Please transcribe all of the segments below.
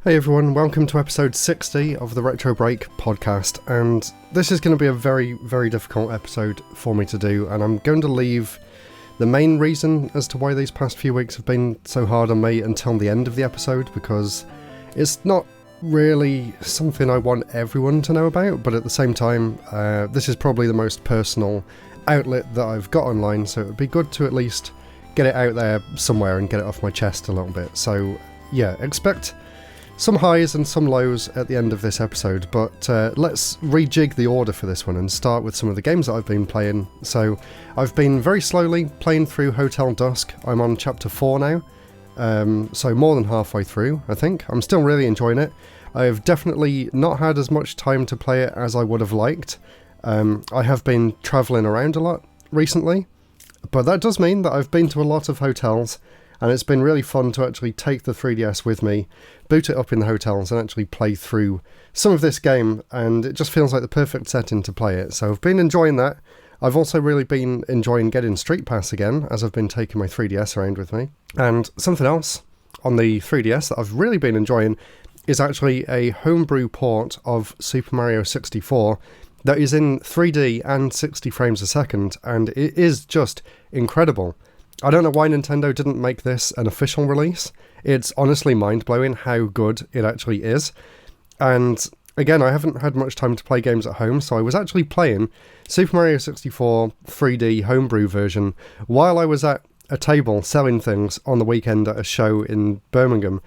Hey everyone, welcome to episode 60 of the RetroBreak Podcast, and this is going to be a very, very difficult episode for me to do, and I'm going to leave the main reason as to why these past few weeks have been so hard on me until the end of the episode, because it's not really something I want everyone to know about, but at the same time, this is probably the most personal outlet that I've got online, so it would be good to at least get it out there somewhere and get it off my chest a little bit. So yeah, expect some highs and some lows at the end of this episode, but let's rejig the order for this one and start with some of the games that I've been playing. So I've been very slowly playing through Hotel Dusk. I'm on chapter 4 now, so more than halfway through, I think. I'm still really enjoying it. I've definitely not had as much time to play it as I would have liked. I have been travelling around a lot recently, but that does mean that I've been to a lot of hotels, and it's been really fun to actually take the 3DS with me, boot it up in the hotels and actually play through some of this game, and it just feels like the perfect setting to play it. So I've been enjoying that. I've also really been enjoying getting Street Pass again, as I've been taking my 3DS around with me. And something else on the 3DS that I've really been enjoying is actually a homebrew port of Super Mario 64 that is in 3D and 60 frames a second, and it is just incredible. I don't know why Nintendo didn't make this an official release. It's honestly mind-blowing how good it actually is. And again, I haven't had much time to play games at home, so I was actually playing Super Mario 64 3D homebrew version while I was at a table selling things on the weekend at a show in Birmingham.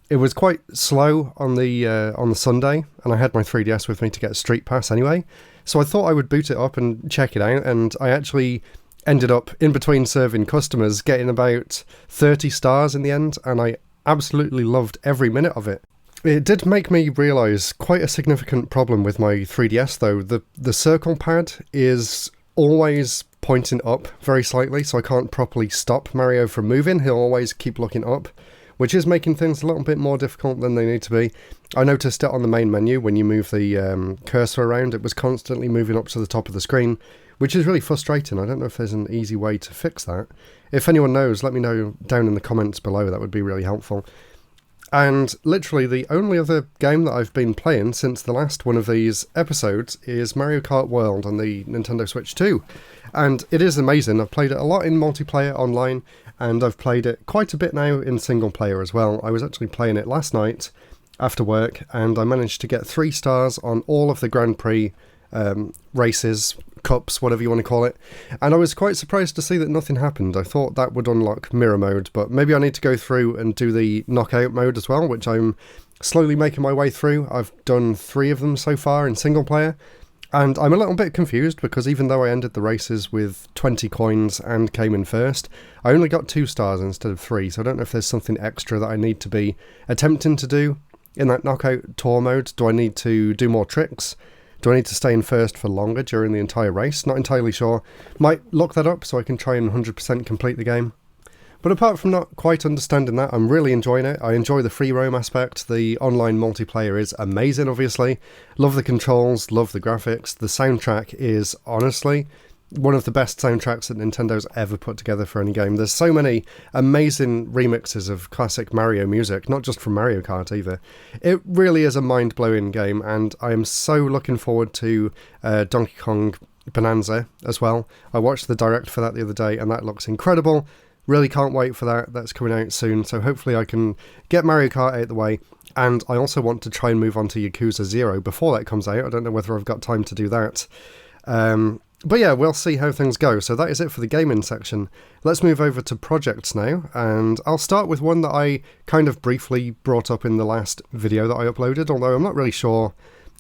It was quite slow on the Sunday, and I had my 3DS with me to get Street Pass anyway, so I thought I would boot it up and check it out, and I actually ended up, in between serving customers, getting about 30 stars in the end, and I absolutely loved every minute of it. It did make me realise quite a significant problem with my 3DS though. The circle pad is always pointing up very slightly, so I can't properly stop Mario from moving. He'll always keep looking up, which is making things a little bit more difficult than they need to be. I noticed it on the main menu when you move the cursor around, it was constantly moving up to the top of the screen, which is really frustrating. I don't know if there's an easy way to fix that. If anyone knows, let me know down in the comments below. That would be really helpful. And literally the only other game that I've been playing since the last one of these episodes is Mario Kart World on the Nintendo Switch 2. And it is amazing. I've played it a lot in multiplayer online, and I've played it quite a bit now in single player as well. I was actually playing it last night after work, and I managed to get 3 stars on all of the Grand Prix races, cups, whatever you want to call it, and I was quite surprised to see that nothing happened. I thought that would unlock mirror mode, but maybe I need to go through and do the knockout mode as well, which I'm slowly making my way through. I've done 3 of them so far in single player, and I'm a little bit confused because even though I ended the races with 20 coins and came in first, I only got 2 stars instead of 3, so I don't know if there's something extra that I need to be attempting to do in that knockout tour mode. Do I need to do more tricks? Do I need to stay in first for longer during the entire race? Not entirely sure. Might look that up so I can try and 100% complete the game. But apart from not quite understanding that, I'm really enjoying it. I enjoy the free roam aspect. The online multiplayer is amazing, obviously. Love the controls, love the graphics. The soundtrack is, honestly, one of the best soundtracks that Nintendo's ever put together for any game. There's so many amazing remixes of classic Mario music, not just from Mario Kart either. It really is a mind-blowing game, and I am so looking forward to Donkey Kong Bonanza as well. I watched the direct for that the other day, and that looks incredible. Really can't wait for that. That's coming out soon, so hopefully I can get Mario Kart out of the way. And I also want to try and move on to Yakuza 0 before that comes out. I don't know whether I've got time to do that. But yeah, we'll see how things go. So that is it for the gaming section. Let's move over to projects now, and I'll start with one that I kind of briefly brought up in the last video that I uploaded, although I'm not really sure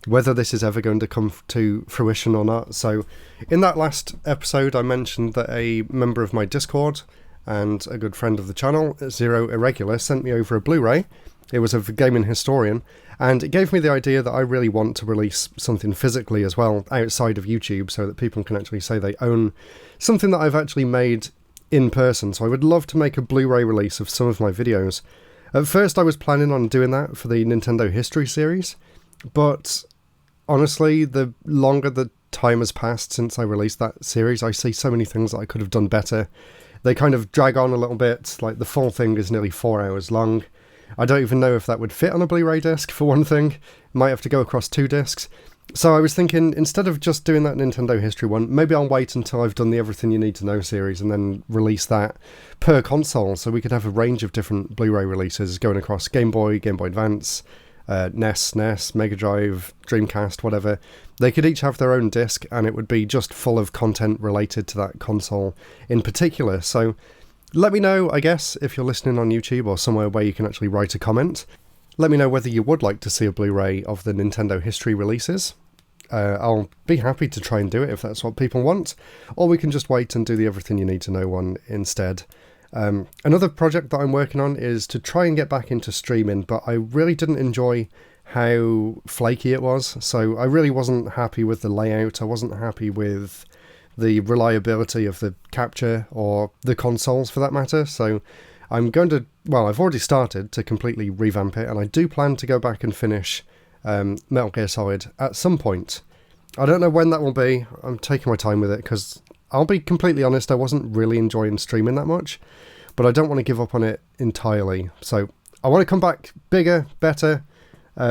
whether this is ever going to come to fruition or not. So in that last episode, I mentioned that a member of my Discord and a good friend of the channel, Zero Irregular, sent me over a Blu-ray. It was of a gaming historian, and it gave me the idea that I really want to release something physically as well outside of YouTube, so that people can actually say they own something that I've actually made in person. So I would love to make a Blu-ray release of some of my videos. At first I was planning on doing that for the Nintendo History series, but honestly, the longer the time has passed since I released that series, I see so many things that I could have done better. They kind of drag on a little bit, like the full thing is nearly 4 hours long. I don't even know if that would fit on a Blu-ray disc, for one thing. Might have to go across 2 discs. So I was thinking, instead of just doing that Nintendo History one, maybe I'll wait until I've done the Everything You Need to Know series and then release that per console, so we could have a range of different Blu-ray releases going across Game Boy, Game Boy Advance, NES, SNES, Mega Drive, Dreamcast, whatever. They could each have their own disc, and it would be just full of content related to that console in particular. So let me know, I guess, if you're listening on YouTube or somewhere where you can actually write a comment. Let me know whether you would like to see a Blu-ray of the Nintendo History releases. I'll be happy to try and do it if that's what people want, or we can just wait and do the Everything You Need to Know one instead. Another project that I'm working on is to try and get back into streaming, but I really didn't enjoy how flaky it was, so I really wasn't happy with the layout. I wasn't happy with the reliability of the capture, or the consoles for that matter, so I'm going to, well, I've already started to completely revamp it, and I do plan to go back and finish Metal Gear Solid at some point. I don't know when that will be. I'm taking my time with it, because I'll be completely honest, I wasn't really enjoying streaming that much, but I don't want to give up on it entirely. So I want to come back bigger, better,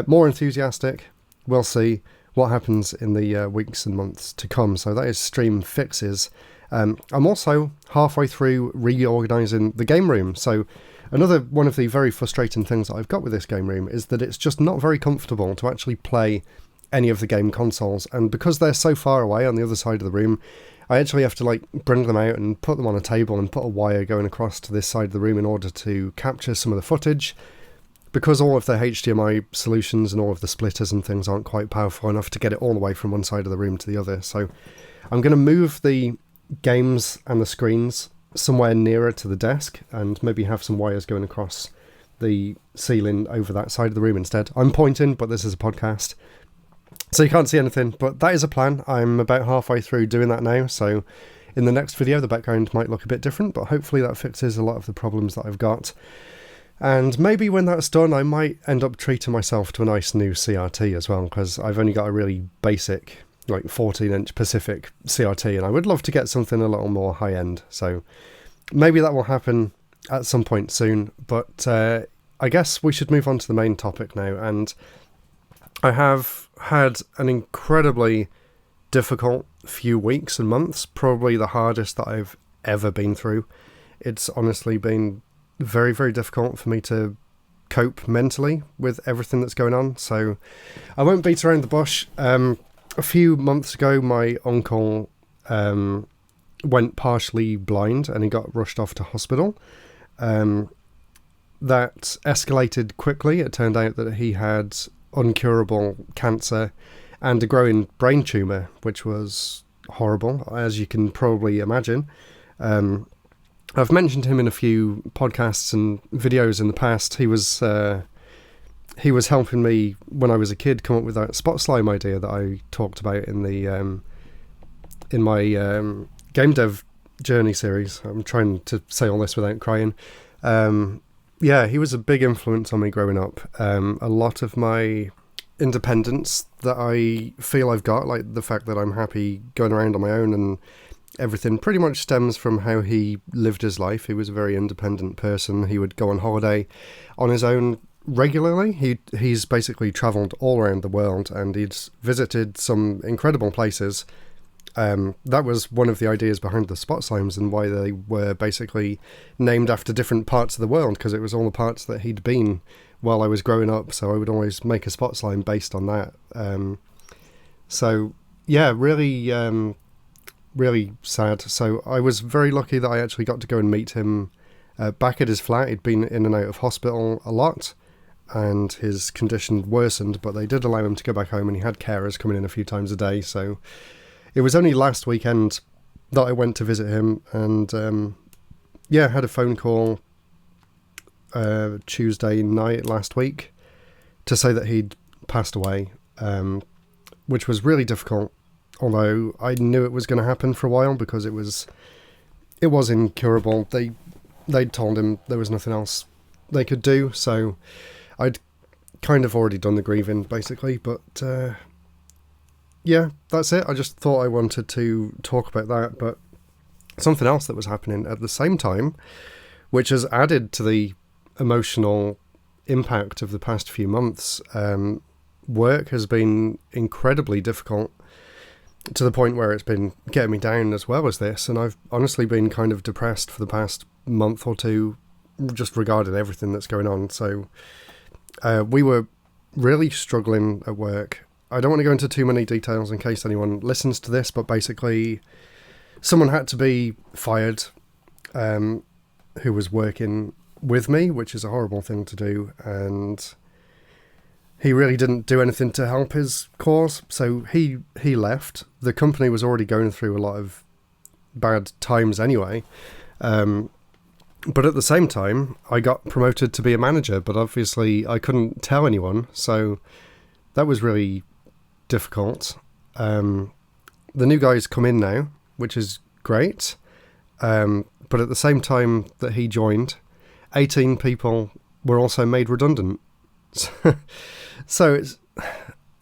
more enthusiastic. We'll see what happens in the weeks and months to come. So that is Stream Fixes. I'm also halfway through reorganising the game room. So another one of the very frustrating things that I've got with this game room is that it's just not very comfortable to actually play any of the game consoles. And because they're so far away on the other side of the room, I actually have to bring them out and put them on a table and put a wire going across to this side of the room in order to capture some of the footage, because all of the HDMI solutions and all of the splitters and things aren't quite powerful enough to get it all the way from one side of the room to the other. So I'm going to move the games and the screens somewhere nearer to the desk and maybe have some wires going across the ceiling over that side of the room instead. I'm pointing, but this is a podcast, so you can't see anything, but that is a plan. I'm about halfway through doing that now, so in the next video the background might look a bit different, but hopefully that fixes a lot of the problems that I've got. And maybe when that's done, I might end up treating myself to a nice new CRT as well, because I've only got a really basic 14-inch Pacific CRT, and I would love to get something a little more high-end, so maybe that will happen at some point soon. But I guess we should move on to the main topic now, and I have had an incredibly difficult few weeks and months, probably the hardest that I've ever been through. It's honestly been very, very difficult for me to cope mentally with everything that's going on, so I won't beat around the bush. A few months ago, my uncle went partially blind and he got rushed off to hospital. That escalated quickly. It turned out that he had uncurable cancer and a growing brain tumour, which was horrible, as you can probably imagine. I've mentioned him in a few podcasts and videos in the past. He was helping me when I was a kid come up with that spot slime idea that I talked about in the in my game dev journey series. I'm trying to say all this without crying. Yeah, he was a big influence on me growing up. A lot of my independence that I feel I've got, like the fact that I'm happy going around on my own and everything, pretty much stems from how he lived his life. He was a very independent person. He would go on holiday on his own regularly. He's basically travelled all around the world, and he'd visited some incredible places. That was one of the ideas behind the spot slimes and why they were basically named after different parts of the world, because it was all the parts that he'd been while I was growing up, so I would always make a spot slime based on that. So yeah, really sad. So I was very lucky that I actually got to go and meet him back at his flat. He'd been in and out of hospital a lot, and his condition worsened, but they did allow him to go back home, and he had carers coming in a few times a day. So it was only last weekend that I went to visit him, and yeah, had a phone call Tuesday night last week to say that he'd passed away, which was really difficult, although I knew it was going to happen for a while because it was incurable. They'd told him there was nothing else they could do, so I'd kind of already done the grieving basically, but yeah, that's it. I just thought I wanted to talk about that. But something else that was happening at the same time, which has added to the emotional impact of the past few months. Work has been incredibly difficult, to the point where it's been getting me down as well as this, and I've honestly been kind of depressed for the past month or two just regarding everything that's going on. So we were really struggling at work. I don't want to go into too many details in case anyone listens to this, but basically someone had to be fired who was working with me, which is a horrible thing to do, and he really didn't do anything to help his cause, so he left. The company was already going through a lot of bad times anyway, but at the same time, I got promoted to be a manager, but obviously I couldn't tell anyone, so that was really difficult. The new guy's come in now, which is great, but at the same time that he joined, 18 people were also made redundant. So it's,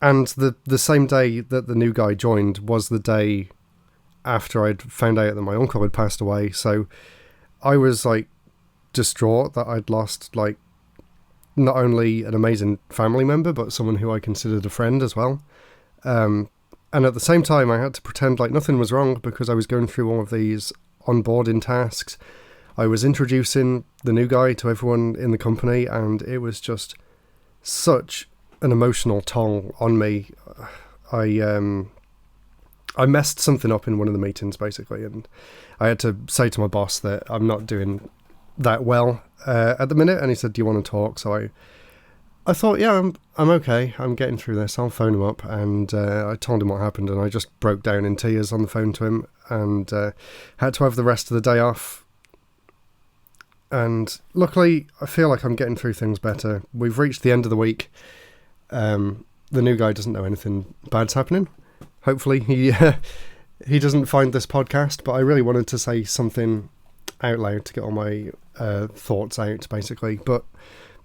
and the same day that the new guy joined was the day after I'd found out that my uncle had passed away. So I was like distraught that I'd lost like not only an amazing family member, but someone who I considered a friend as well. And at the same time, I had to pretend like nothing was wrong because I was going through all of these onboarding tasks. I was introducing the new guy to everyone in the company, and it was just such an emotional toll on me. I messed something up in one of the meetings, basically, and I had to say to my boss that I'm not doing that well at the minute, and he said, "Do you want to talk?" So I thought, yeah, I'm okay. I'm getting through this. I'll phone him up, and I told him what happened, and I just broke down in tears on the phone to him, and had to have the rest of the day off. And luckily, I feel like I'm getting through things better. We've reached the end of the week. The new guy doesn't know anything bad's happening. Hopefully he doesn't find this podcast, but I really wanted to say something out loud to get all my thoughts out, basically. But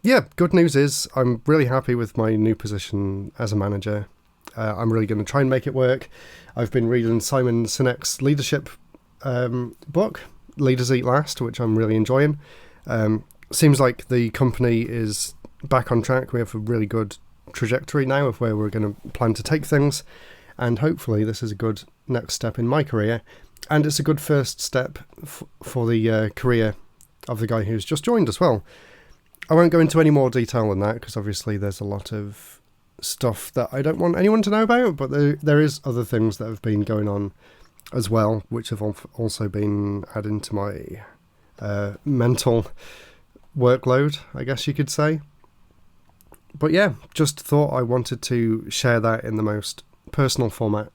yeah, good news is I'm really happy with my new position as a manager. I'm really going to try and make it work. I've been reading Simon Sinek's leadership book, Leaders Eat Last, which I'm really enjoying. Seems like the company is back on track. We have a really good trajectory now of where we're going to plan to take things, and hopefully this is a good next step in my career, and it's a good first step for the career of the guy who's just joined as well. I won't go into any more detail than that because obviously there's a lot of stuff that I don't want anyone to know about, but there is other things that have been going on as well, which have also been adding to my mental workload, I guess you could say. But yeah, just thought I wanted to share that in the most personal format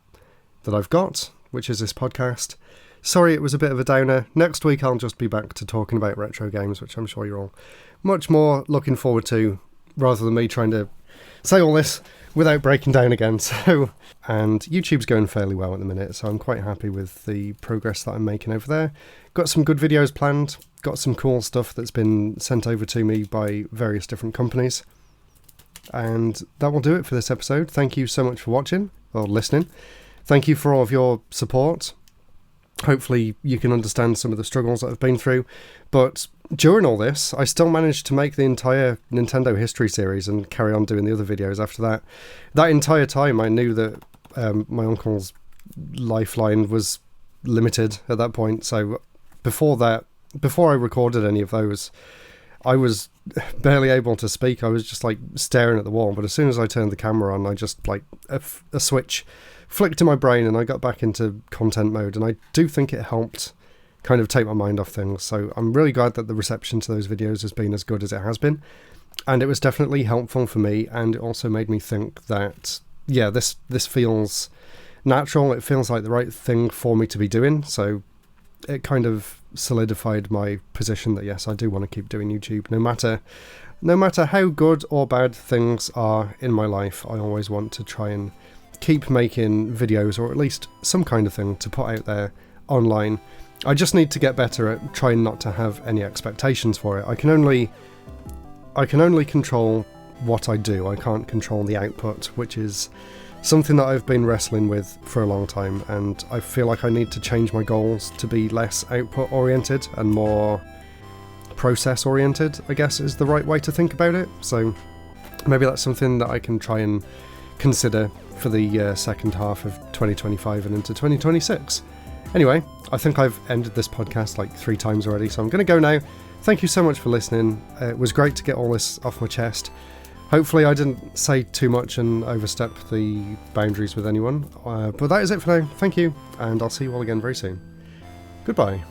that I've got, which is this podcast. Sorry it was a bit of a downer. Next week I'll just be back to talking about retro games, which I'm sure you're all much more looking forward to, rather than me trying to say all this without breaking down again. So, and YouTube's going fairly well at the minute, so I'm quite happy with the progress that I'm making over there. Got some good videos planned, got some cool stuff that's been sent over to me by various different companies. And that will do it for this episode. Thank you so much for watching, or listening. Thank you for all of your support. Hopefully you can understand some of the struggles that I've been through. But during all this, I still managed to make the entire Nintendo History series and carry on doing the other videos after that. That entire time I knew that my uncle's lifeline was limited at that point. So before I recorded any of those, I was barely able to speak. I was just like staring at the wall. But as soon as I turned the camera on, I just like a switch flicked in my brain and I got back into content mode. And I do think it helped kind of take my mind off things. So I'm really glad that the reception to those videos has been as good as it has been. And it was definitely helpful for me. And it also made me think that, yeah, this feels natural. It feels like the right thing for me to be doing. So it kind of solidified my position that yes, I do want to keep doing YouTube. No matter how good or bad things are in my life, I always want to try and keep making videos, or at least some kind of thing to put out there online. I just need to get better at trying not to have any expectations for it. I can only control what I do. I can't control the output, which is something that I've been wrestling with for a long time, and I feel like I need to change my goals to be less output oriented and more process oriented, I guess, is the right way to think about it. So maybe that's something that I can try and consider for the second half of 2025 and into 2026. Anyway, I think I've ended this podcast like 3 times already, so I'm going to go now. Thank you so much for listening. It was great to get all this off my chest. Hopefully I didn't say too much and overstep the boundaries with anyone. But that is it for now. Thank you, and I'll see you all again very soon. Goodbye.